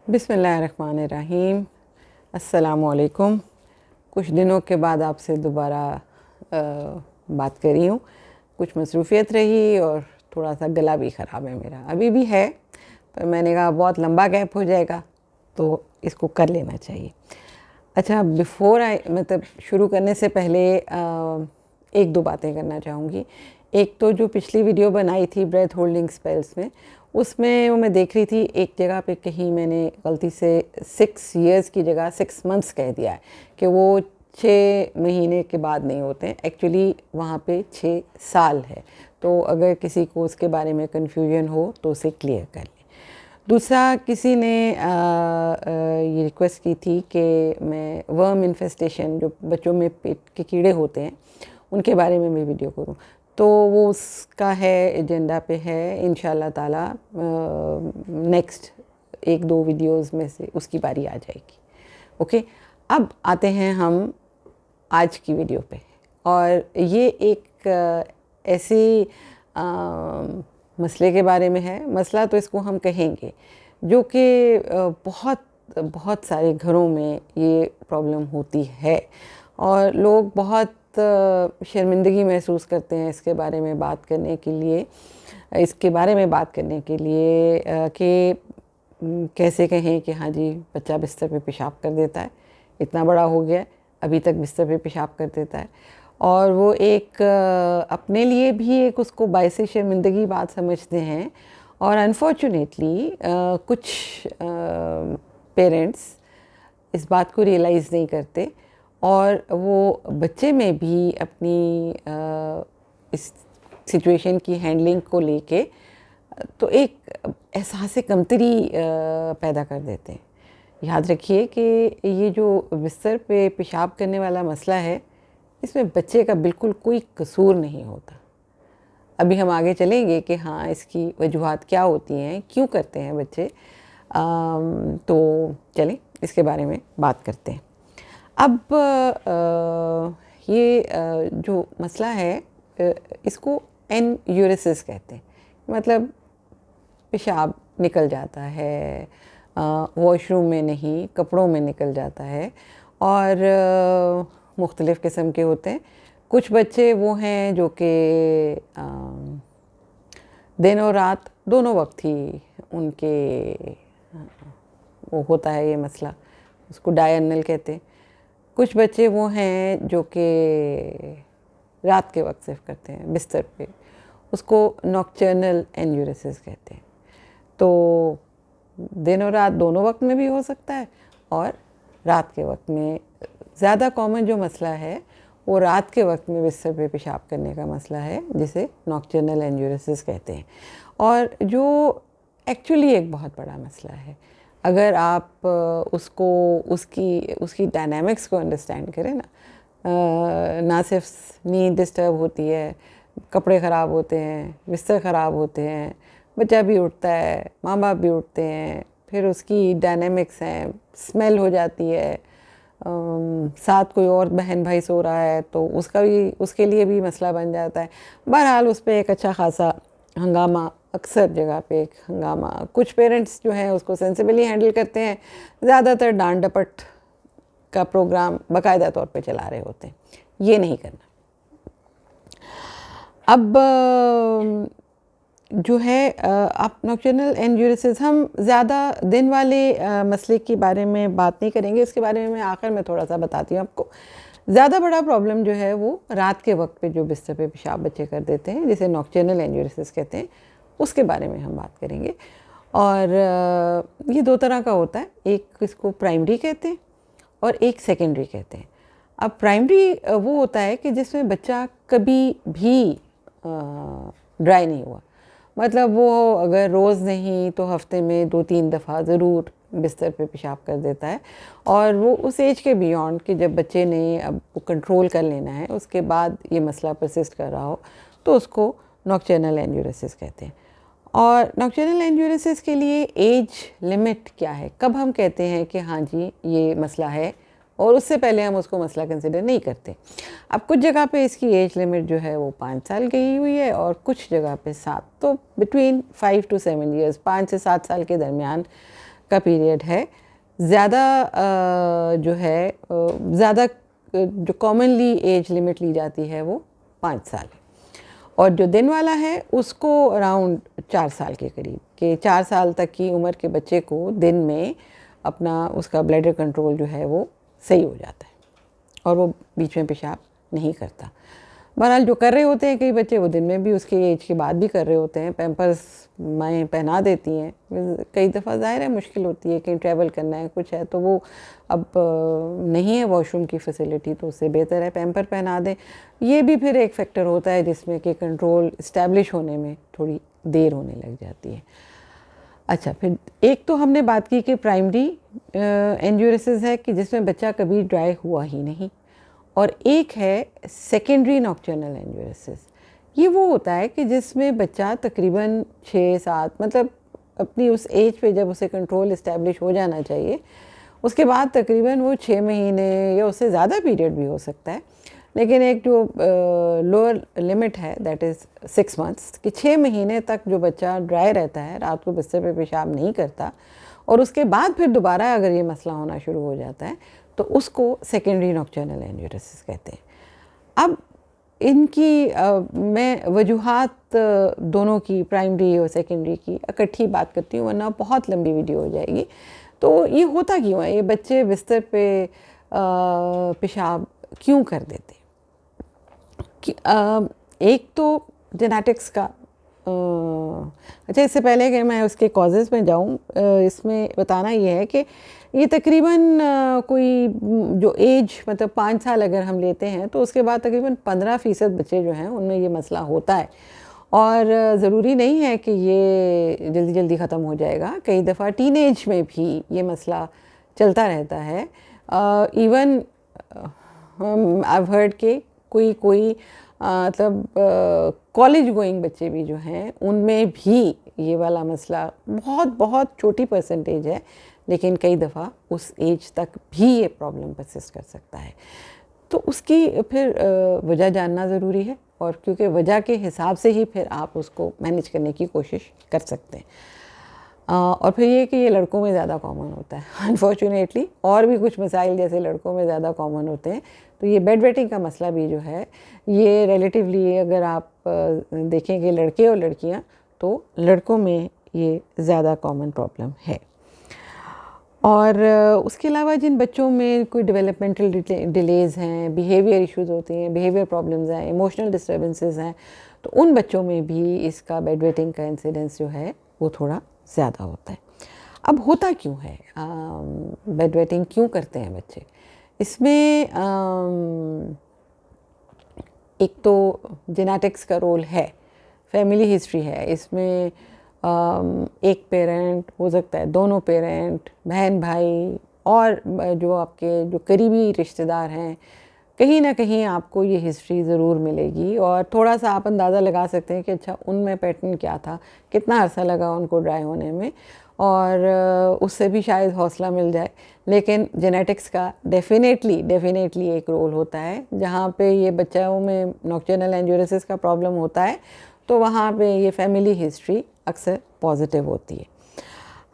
बिस्मिल्लाहिर्रहमानिर्रहीम। अस्सलामुअलैकुम। कुछ दिनों के बाद आपसे दोबारा बात कर रही हूँ। कुछ मसरूफ़ियत रही और थोड़ा सा गला भी ख़राब है मेरा, अभी भी है, पर मैंने कहा बहुत लंबा गैप हो जाएगा तो इसको कर लेना चाहिए। अच्छा, मतलब शुरू करने से पहले एक दो बातें करना चाहूँगी। एक तो जो पिछली वीडियो बनाई थी ब्रेथ होल्डिंग स्पेल्स में, उसमें वो मैं देख रही थी एक जगह पे कहीं मैंने गलती से 6 इयर्स की जगह 6 मंथ्स कह दिया है कि वो 6 महीने के बाद नहीं होते हैं। एक्चुअली वहाँ पे 6 साल है। तो अगर किसी को उसके बारे में कन्फ्यूजन हो तो उसे क्लियर कर लें। दूसरा, किसी ने ये रिक्वेस्ट की थी कि मैं वर्म इन्फेस्टेशन, जो बच्चों में पेट के कीड़े होते हैं, उनके बारे में मैं वीडियो करूं। तो वो उसका है, एजेंडा पे है, इंशाल्लाह ताला नेक्स्ट 1-2 वीडियोस में से उसकी बारी आ जाएगी। ओके, अब आते हैं हम आज की वीडियो पे। और ये एक ऐसी मसले के बारे में है, मसला तो इसको हम कहेंगे, जो कि बहुत बहुत सारे घरों में ये प्रॉब्लम होती है और लोग बहुत शर्मिंदगी महसूस करते हैं इसके बारे में बात करने के लिए, कि कैसे कहें कि हाँ जी, बच्चा बिस्तर पे पेशाब कर देता है, इतना बड़ा हो गया अभी तक बिस्तर पे पेशाब कर देता है। और वो एक अपने लिए भी एक उसको बायसे शर्मिंदगी बात समझते हैं। और अनफॉर्चुनेटली कुछ पेरेंट्स इस बात को रियलाइज़ नहीं करते और वो बच्चे में भी अपनी इस सिचुएशन की हैंडलिंग को लेके तो एक एहसास कमतरी पैदा कर देते हैं। याद रखिए कि ये जो बिस्तर पे पेशाब करने वाला मसला है, इसमें बच्चे का बिल्कुल कोई कसूर नहीं होता। अभी हम आगे चलेंगे कि हाँ, इसकी वजूहात क्या होती हैं, क्यों करते हैं बच्चे। तो चलें इसके बारे में बात करते हैं। अब ये जो मसला है, इसको एन्यूरेसिस कहते हैं। मतलब पेशाब निकल जाता है, वॉशरूम में नहीं, कपड़ों में निकल जाता है और मुख्तलिफ़ किस्म के होते हैं। कुछ बच्चे वो हैं जो कि दिन और रात दोनों वक्त ही उनके वो होता है ये मसला, उसको डायरनल कहते हैं। कुछ बच्चे वो हैं जो कि रात के वक्त सिर्फ करते हैं बिस्तर पे, उसको नॉक्टर्नल एन्यूरेसिस कहते हैं। तो दिन और रात दोनों वक्त में भी हो सकता है और रात के वक्त में ज़्यादा कॉमन जो मसला है वो रात के वक्त में बिस्तर पे पेशाब करने का मसला है, जिसे नॉक्टर्नल एन्यूरेसिस कहते हैं। और जो एक्चुअली एक बहुत बड़ा मसला है। अगर आप उसको उसकी डायनामिक्स को अंडरस्टैंड करें ना, ना सिर्फ नींद डिस्टर्ब होती है, कपड़े ख़राब होते हैं, बिस्तर ख़राब होते हैं, बच्चा भी उठता है, माँ बाप भी उठते हैं, फिर उसकी डायनामिक्स हैं, स्मेल हो जाती है, साथ कोई और बहन भाई सो रहा है तो उसके लिए भी मसला बन जाता है। बहरहाल उस पर एक अच्छा खासा हंगामा, अक्सर जगह पे एक हंगामा। कुछ पेरेंट्स जो हैं उसको सेंसिबली हैंडल करते हैं, ज़्यादातर डांट डपट का प्रोग्राम बाकायदा तौर पे चला रहे होते हैं। ये नहीं करना। अब जो है आप नॉक्टर्नल एन्यूरेसिस, हम ज़्यादा दिन वाले मसले के बारे में बात नहीं करेंगे, इसके बारे में मैं आखिर में थोड़ा सा बताती हूँ आपको। ज़्यादा बड़ा प्रॉब्लम जो है वो रात के वक्त पे जो बिस्तर पे पेशाब बच्चे कर देते हैं, जिसे नॉक्टर्नल एन्यूरेसिस कहते हैं, उसके बारे में हम बात करेंगे। और ये 2 तरह का होता है, एक इसको प्राइमरी कहते हैं और एक सेकेंडरी कहते हैं। अब प्राइमरी वो होता है कि जिसमें बच्चा कभी भी ड्राई नहीं हुआ, मतलब वो अगर रोज़ नहीं तो हफ्ते में 2-3 दफ़ा ज़रूर बिस्तर पे पेशाब कर देता है। और वो उस एज के बियॉन्ड कि जब बच्चे ने अब कंट्रोल कर लेना है, उसके बाद ये मसला परसिस्ट कर रहा हो, तो उसको नॉक्टर्नल एन्यूरेसिस कहते हैं। और नॉक्टर्नल एन्यूरेसिस के लिए एज लिमिट क्या है, कब हम कहते हैं कि हाँ जी ये मसला है, और उससे पहले हम उसको मसला कंसिडर नहीं करते। अब कुछ जगह पे इसकी एज लिमिट जो है वो 5 साल गई हुई है और कुछ जगह पे 7, तो बिटवीन 5 to 7 ईयर्स, 5 से 7 साल के दरमियान का पीरियड है, ज़्यादा जो है ज़्यादा जो कॉमनली एज लिमिट ली जाती है वो 5 साल है, और जो दिन वाला है उसको अराउंड 4 साल के करीब, कि 4 साल तक की उम्र के बच्चे को दिन में अपना उसका ब्लैडर कंट्रोल जो है वो सही हो जाता है और वो बीच में पेशाब नहीं करता। बहरहाल जो कर रहे होते हैं कई बच्चे वो दिन में भी उसके एज के बाद भी कर रहे होते हैं, पैम्पर्स माएँ पहना देती हैं, कई दफ़ा ज़ाहिर है मुश्किल होती है, कहीं ट्रैवल करना है कुछ है तो वो अब नहीं है वॉशरूम की फैसिलिटी, तो उससे बेहतर है पैम्पर पहना दें। ये भी फिर एक फैक्टर होता है जिसमें कि कंट्रोल इस्टेब्लिश होने में थोड़ी देर होने लग जाती है। अच्छा, फिर एक तो हमने बात की कि प्राइमरी एंजियोरेसिस है कि जिसमें बच्चा कभी ड्राई हुआ ही नहीं, और एक है सेकेंडरी नॉक्टर्नल एंजियोरेसिस। ये वो होता है कि जिसमें बच्चा तकरीबन 6-7 मतलब अपनी उस एज पे जब उसे कंट्रोल इस्टेब्लिश हो जाना चाहिए उसके बाद तकरीबन वो 6 महीने या उससे ज़्यादा पीरियड भी हो सकता है, लेकिन एक जो लोअर लिमिट है दैट इज़ 6 मंथ्स कि 6 महीने तक जो बच्चा ड्राई रहता है, रात को बिस्तर पे पेशाब नहीं करता, और उसके बाद फिर दोबारा अगर ये मसला होना शुरू हो जाता है तो उसको सेकेंडरी नॉक्टर्नल एंजियोरेसिस कहते हैं। अब इनकी मैं वजूहात दोनों की, प्राइमरी और सेकेंडरी की इकट्ठी बात करती हूँ वरना बहुत लंबी वीडियो हो जाएगी। तो ये होता क्यों है, ये बच्चे बिस्तर पे पेशाब क्यों कर देते कि एक तो जेनेटिक्स का अच्छा, इससे पहले कि मैं उसके कॉजेज़ में जाऊँ, इसमें बताना ये है कि ये तकरीबन कोई जो एज मतलब 5 साल अगर हम लेते हैं तो उसके बाद तकरीबन 15% बच्चे जो हैं उनमें ये मसला होता है, और ज़रूरी नहीं है कि ये जल्दी जल्दी ख़त्म हो जाएगा, कई दफ़ा टीनेज में भी ये मसला चलता रहता है। इवन आई हैव हर्ड के कोई मतलब कॉलेज गोइंग बच्चे भी जो हैं उनमें भी ये वाला मसला बहुत बहुत छोटी परसेंटेज है, लेकिन कई दफ़ा उस एज तक भी ये प्रॉब्लम परसिस्ट कर सकता है। तो उसकी फिर वजह जानना ज़रूरी है, और क्योंकि वजह के हिसाब से ही फिर आप उसको मैनेज करने की कोशिश कर सकते हैं। और फिर ये कि ये लड़कों में ज़्यादा कॉमन होता है अनफॉर्चुनेटली, और भी कुछ मसाइल जैसे लड़कों में ज़्यादा कॉमन होते हैं। तो ये बेड वेटिंग का मसला भी जो है ये रिलेटिवली अगर आप देखें कि लड़के और लड़कियां, तो लड़कों में ये ज़्यादा कॉमन प्रॉब्लम है। और उसके अलावा जिन बच्चों में कोई डेवलपमेंटल डिलेज़ हैं, बिहेवियर इश्यूज़ होती हैं, बिहेवियर प्रॉब्लम्स हैं, इमोशनल डिस्टर्बेंसेस हैं, तो उन बच्चों में भी इसका बेड वेटिंग का इंसिडेंस जो है वो थोड़ा ज़्यादा होता है। अब होता क्यों है, बेड वेटिंग क्यों करते हैं बच्चे? इसमें एक तो जेनेटिक्स का रोल है, फैमिली हिस्ट्री है, इसमें एक पेरेंट हो सकता है, दोनों पेरेंट, बहन भाई, और जो आपके जो करीबी रिश्तेदार हैं, कहीं ना कहीं आपको ये हिस्ट्री ज़रूर मिलेगी, और थोड़ा सा आप अंदाज़ा लगा सकते हैं कि अच्छा उनमें पैटर्न क्या था, कितना अरसा लगा उनको ड्राई होने में, और उससे भी शायद हौसला मिल जाए। लेकिन जेनेटिक्स का डेफिनेटली एक रोल होता है। जहाँ पे ये बच्चों में नॉक्टर्नल एंजियोरेसिस का प्रॉब्लम होता है तो वहाँ पे ये फैमिली हिस्ट्री अक्सर पॉजिटिव होती है।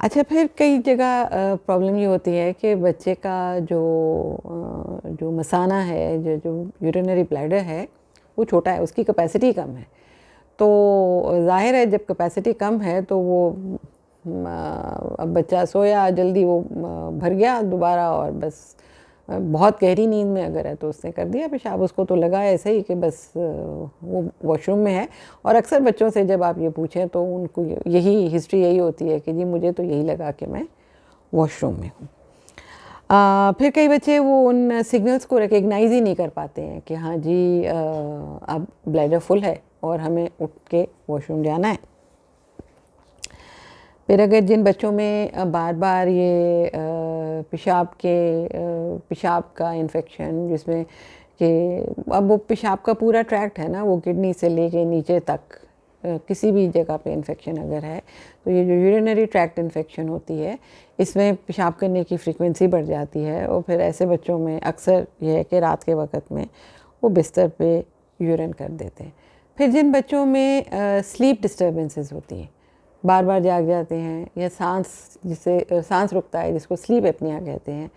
अच्छा, फिर कई जगह प्रॉब्लम ये होती है कि बच्चे का जो मसाना है, जो यूरिनरी ब्लैडर है वो छोटा है, उसकी कैपेसिटी कम है। तो जाहिर है जब कैपेसिटी कम है तो वो अब बच्चा सोया जल्दी, वो भर गया दोबारा, और बस बहुत गहरी नींद में अगर है तो उसने कर दिया पेशाब, उसको तो लगा ऐसे ही कि बस वो वॉशरूम में है। और अक्सर बच्चों से जब आप ये पूछें तो उनको यही हिस्ट्री यही होती है कि जी मुझे तो यही लगा कि मैं वॉशरूम में हूँ। फिर कई बच्चे वो उन सिग्नल्स को रिकग्नाइज़ ही नहीं कर पाते हैं कि हाँ जी अब ब्लैडर फुल है और हमें उठ के वॉशरूम जाना है। फिर अगर जिन बच्चों में बार बार ये पेशाब का इन्फेक्शन, जिसमें कि अब वो पेशाब का पूरा ट्रैक्ट है ना, वो किडनी से लेके नीचे तक किसी भी जगह पे इन्फेक्शन अगर है, तो ये जो यूरिनरी ट्रैक्ट इन्फेक्शन होती है इसमें पेशाब करने की फ्रीक्वेंसी बढ़ जाती है, और फिर ऐसे बच्चों में अक्सर ये है कि रात के वक्त में वो बिस्तर पे यूरिन कर देते हैं। फिर जिन बच्चों में स्लीप डिस्टर्बेंसेस होती हैं, बार बार जाग जाते हैं, या सांस रुकता है जिसको स्लीप एपनिया कहते हैं।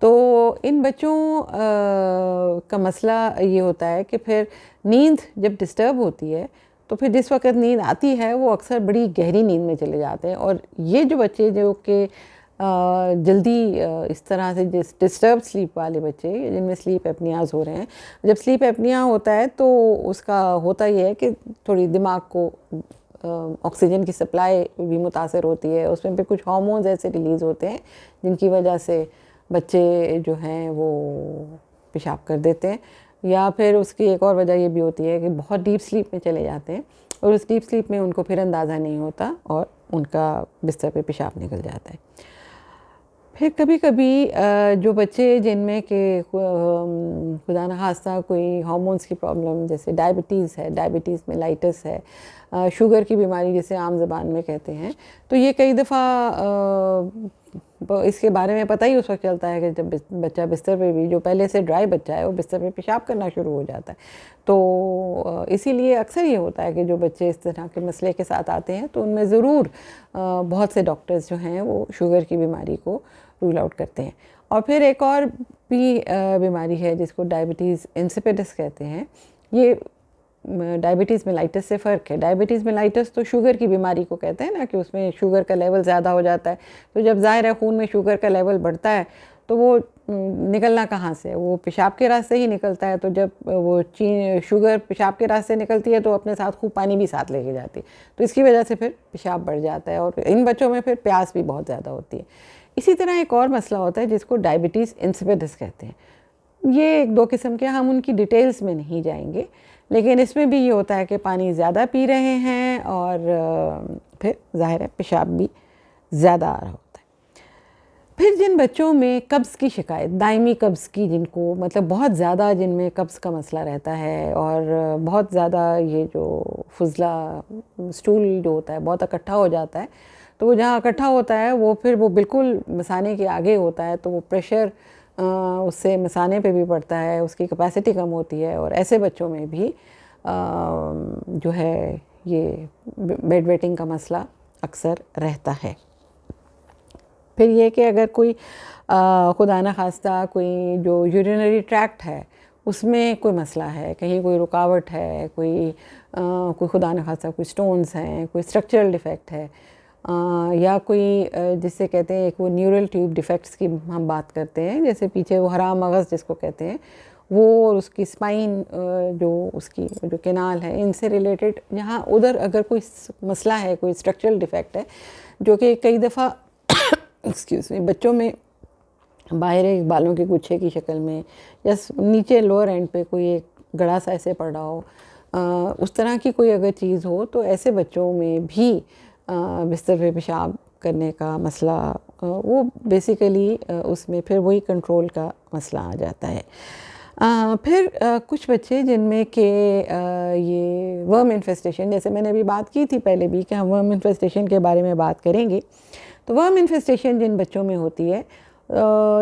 तो इन बच्चों का मसला ये होता है कि फिर नींद जब डिस्टर्ब होती है तो फिर जिस वक्त नींद आती है वो अक्सर बड़ी गहरी नींद में चले जाते हैं। और ये जो बच्चे जो कि जल्दी इस तरह से डिस्टर्ब स्लीप वाले बच्चे जिनमें स्लीप एपनियाज हो रहे हैं, जब स्लीप एपनिया होता है तो उसका होता ये है कि थोड़ी दिमाग को ऑक्सीजन की सप्लाई भी मुतासर होती है, उसमें भी कुछ हार्मोन्स ऐसे रिलीज़ होते हैं जिनकी वजह से बच्चे जो हैं वो पेशाब कर देते हैं। या फिर उसकी एक और वजह ये भी होती है कि बहुत डीप स्लीप में चले जाते हैं और उस डीप स्लीप में उनको फिर अंदाज़ा नहीं होता और उनका बिस्तर पे पेशाब निकल जाता है। फिर कभी कभी जो बच्चे जिनमें के खुदा न खास्ता कोई हार्मोन्स की प्रॉब्लम जैसे डायबिटीज़ है, डायबिटीज़ मेलाइटिस है, शुगर की बीमारी जिसे आम ज़बान में कहते हैं, तो ये कई दफ़ा इसके बारे में पता ही उस वक्त चलता है कि जब बच्चा बिस्तर पे भी, जो पहले से ड्राई बच्चा है वो बिस्तर पे पेशाब करना शुरू हो जाता है। तो इसीलिए अक्सर ये होता है कि जो बच्चे इस तरह के मसले के साथ आते हैं तो उनमें ज़रूर बहुत से डॉक्टर्स जो हैं वो शुगर की बीमारी को रूल आउट करते हैं। और फिर एक और भी बीमारी है जिसको डायबिटीज़ इंसिपिडिस कहते हैं। ये डायबिटीज़ मेलाइटिस से फ़र्क है। डायबिटीज़ मेलाइटिस तो शुगर की बीमारी को कहते हैं ना, कि उसमें शुगर का लेवल ज़्यादा हो जाता है। तो जब ज़ाहिर है खून में शुगर का लेवल बढ़ता है तो वो निकलना कहाँ से, वो पेशाब के रास्ते ही निकलता है। तो जब वो शुगर पेशाब के रास्ते निकलती है तो अपने साथ खूब पानी भी साथ लेके जाती है, तो इसकी वजह से फिर पेशाब बढ़ जाता है और इन बच्चों में फिर प्यास भी बहुत ज़्यादा होती है। इसी तरह एक और मसला होता है जिसको डायबिटीज़ इंसिपिडिस कहते हैं। ये एक दो किस्म के, हम उनकी डिटेल्स में नहीं जाएंगे, लेकिन इसमें भी ये होता है कि पानी ज़्यादा पी रहे हैं और फिर ज़ाहिर है पेशाब भी ज़्यादा आ रहा होता है। फिर जिन बच्चों में कब्ज़ की शिकायत, दायमी कब्ज़ की, जिनको मतलब बहुत ज़्यादा जिनमें कब्ज़ का मसला रहता है और बहुत ज़्यादा ये जो फुजला स्टूल जो होता है बहुत इकट्ठा हो जाता है, तो वो जहाँ इकट्ठा होता है वो फिर वो बिल्कुल मसाने के आगे होता है, तो वो प्रेशर उससे मसाने पे भी पड़ता है, उसकी कैपेसिटी कम होती है और ऐसे बच्चों में भी जो है ये बेड वेटिंग का मसला अक्सर रहता है। फिर ये कि अगर कोई खुदा न खास्ता कोई जो यूरिनरी ट्रैक्ट है उसमें कोई मसला है, कहीं कोई रुकावट है, कोई खुदा न खास्ता कोई स्टोन्स हैं, कोई स्ट्रक्चरल डिफेक्ट है, या कोई जिसे कहते हैं एक वो न्यूरल ट्यूब डिफेक्ट्स की हम बात करते हैं, जैसे पीछे वो हराम मगज़ जिसको कहते हैं वो, और उसकी स्पाइन जो उसकी जो कैनाल है, इनसे रिलेटेड यहाँ उधर अगर कोई मसला है, कोई स्ट्रक्चरल डिफेक्ट है जो कि कई दफ़ा एक्सक्यूज़ मी बच्चों में बाहर एक बालों के गुच्छे की शक्ल में या नीचे लोअर एंड पे कोई एक गड़ा सा ऐसे पड़ रहा हो, उस तरह की कोई अगर चीज़ हो तो ऐसे बच्चों में भी बिस्तर पे पेशाब करने का मसला वो बेसिकली उसमें फिर वही कंट्रोल का मसला आ जाता है। फिर कुछ बच्चे जिनमें के ये वर्म इन्फेस्टेशन, जैसे मैंने अभी बात की थी पहले भी कि हम वर्म इन्फेस्टेशन के बारे में बात करेंगे, तो वर्म इन्फेस्टेशन जिन बच्चों में होती है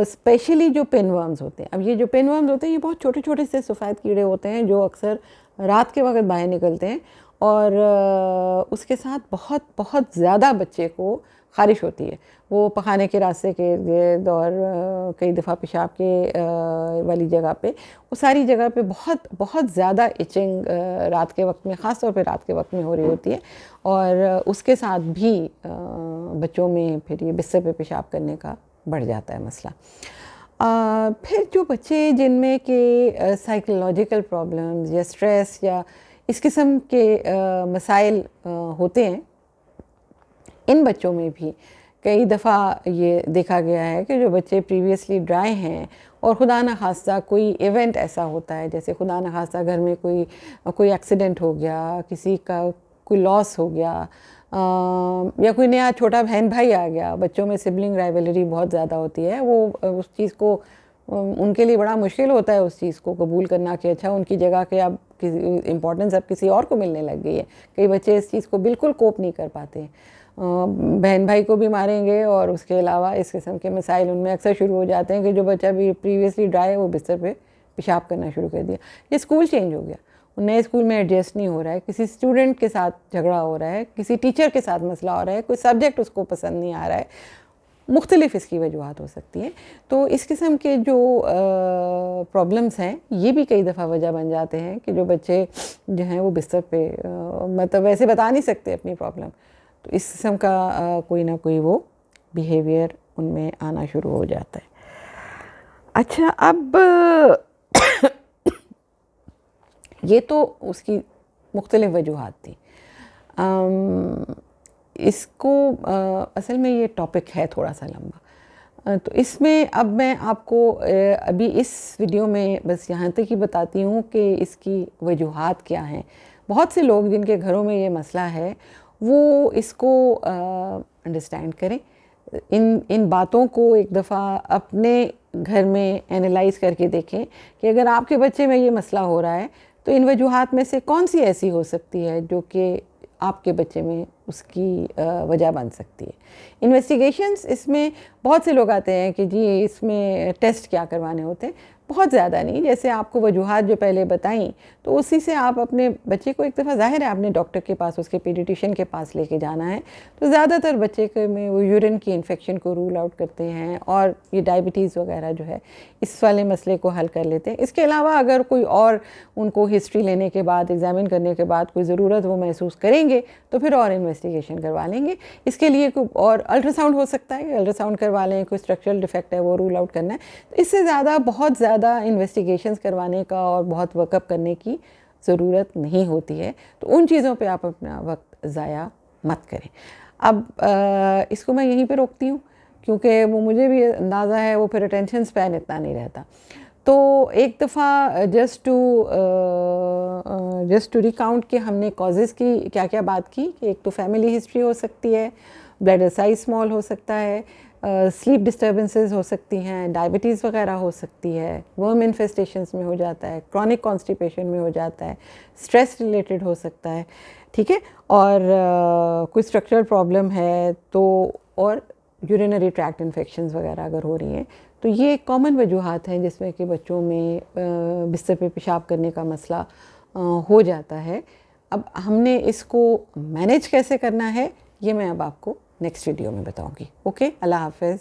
स्पेशली जो पिन वर्म्स होते हैं। अब ये जो पिन वर्म्स होते हैं ये बहुत छोटे छोटे से सफ़ेद कीड़े होते हैं जो अक्सर रात के वक्त बाहर निकलते हैं और उसके साथ बहुत बहुत ज़्यादा बच्चे को ख़ारिश होती है, वो पखाने के रास्ते के गिर्द और कई दफ़ा पेशाब के वाली जगह पे, वो सारी जगह पे बहुत बहुत ज़्यादा इचिंग रात के वक्त में, ख़ास तौर पे रात के वक्त में हो रही होती है और उसके साथ भी बच्चों में फिर ये बिस्तर पे पेशाब करने का बढ़ जाता है मसला। फिर जो बच्चे जिनमें के साइकोलॉजिकल प्रॉब्लम्स या स्ट्रेस या इस किस्म के मसाइल होते हैं, इन बच्चों में भी कई दफ़ा ये देखा गया है कि जो बच्चे प्रीवियसली ड्राई हैं और खुदा न खास्ता कोई इवेंट ऐसा होता है, जैसे खुदा न खास्ता घर में कोई एक्सीडेंट हो गया, किसी का कोई लॉस हो गया, या कोई नया छोटा बहन भाई आ गया, बच्चों में सिबलिंग राइवलरी बहुत ज़्यादा होती है, वो उस चीज़ को उनके लिए बड़ा मुश्किल होता है उस चीज़ को कबूल करना कि अच्छा उनकी जगह के अब किसी इम्पोर्टेंस अब किसी और को मिलने लग गई है। कई बच्चे इस चीज़ को बिल्कुल कोप नहीं कर पाते हैं, बहन भाई को भी मारेंगे और उसके अलावा इस किस्म के मसाइल उनमें अक्सर शुरू हो जाते हैं कि जो बच्चा भी प्रीवियसली ड्राई है वो बिस्तर पे पेशाब करना शुरू कर दिया, या स्कूल चेंज हो गया, नए स्कूल में एडजस्ट नहीं हो रहा है, किसी स्टूडेंट के साथ झगड़ा हो रहा है, किसी टीचर के साथ मसला हो रहा है, कोई सब्जेक्ट उसको पसंद नहीं आ रहा है, मुख्तलिफ इसकी वजूहत हो सकती हैं। तो इस किस्म के जो प्रॉब्लम्स हैं ये भी कई दफ़ा वजह बन जाते हैं कि जो बच्चे जो हैं वो बिस्तर पे मतलब वैसे बता नहीं सकते अपनी प्रॉब्लम, तो इस किस्म का कोई ना कोई वो बिहेवियर उनमें आना शुरू हो जाता है। अच्छा, अब ये तो उसकी मुख्तलिफ वजूहात थी। इसको असल में ये टॉपिक है थोड़ा सा लंबा, तो इसमें अब मैं आपको अभी इस वीडियो में बस यहाँ तक ही बताती हूँ कि इसकी वजूहात क्या हैं। बहुत से लोग जिनके घरों में ये मसला है वो इसको अंडरस्टैंड करें, इन बातों को एक दफ़ा अपने घर में एनालाइज करके देखें कि अगर आपके बच्चे में ये मसला हो रहा है तो इन वजूहात में से कौन सी ऐसी हो सकती है जो कि आपके बच्चे में उसकी वजह बन सकती है। इन्वेस्टिगेशंस, इसमें बहुत से लोग आते हैं कि जी इसमें टेस्ट क्या करवाने होते हैं, बहुत ज़्यादा नहीं, जैसे आपको वजूहात जो पहले बताई तो उसी से आप अपने बच्चे को एक दफ़ा ज़ाहिर है आपने डॉक्टर के पास, उसके पीडियाट्रिशियन के पास लेके जाना है। तो ज़्यादातर बच्चे के में वो यूरिन की इन्फेक्शन को रूल आउट करते हैं और ये डायबिटीज़ वगैरह जो है इस वाले मसले को हल कर लेते हैं। इसके अलावा अगर कोई और उनको हिस्ट्री लेने के बाद, एग्ज़ामिन करने के बाद कोई ज़रूरत वो महसूस करेंगे तो फिर और इन्वेस्टिगेशन करवा लेंगे। इसके लिए कोई और अल्ट्रासाउंड हो सकता है, अल्ट्रासाउंड करवा लें, कोई स्ट्रक्चरल डिफेक्ट है वो रूल आउट करना है। तो इससे ज़्यादा बहुत ज़्यादा इन्वेस्टिगेशंस करवाने का और बहुत वर्कअप करने की ज़रूरत नहीं होती है। तो उन चीज़ों पे आप अपना वक्त ज़ाया मत करें। अब इसको मैं यहीं पे रोकती हूँ क्योंकि वो मुझे भी अंदाज़ा है वो फिर अटेंशन स्पैन इतना नहीं रहता। तो एक दफ़ा जस्ट टू रिकाउंट कि हमने कॉजेज़ की क्या क्या बात की कि एक तो फैमिली हिस्ट्री हो सकती है, ब्लड साइज स्मॉल हो सकता है, स्लीप डिस्टर्बेंसेस हो सकती हैं, डायबिटीज़ वगैरह हो सकती है, वर्म इन्फेस्टेशंस में हो जाता है, क्रॉनिक कॉन्स्टिपेशन में हो जाता है, स्ट्रेस रिलेटेड हो सकता है, ठीक है, और कोई स्ट्रक्चरल प्रॉब्लम है तो, और यूरिनरी ट्रैक्ट इन्फेक्शंस वगैरह अगर हो रही हैं तो ये कॉमन वजूहात हैं जिसमें कि बच्चों में बिस्तर पे पेशाब करने का मसला हो जाता है। अब हमने इसको मैनेज कैसे करना है ये मैं अब आपको नेक्स्ट वीडियो में बताऊंगी। ओके, अल्लाह हाफ़िज़।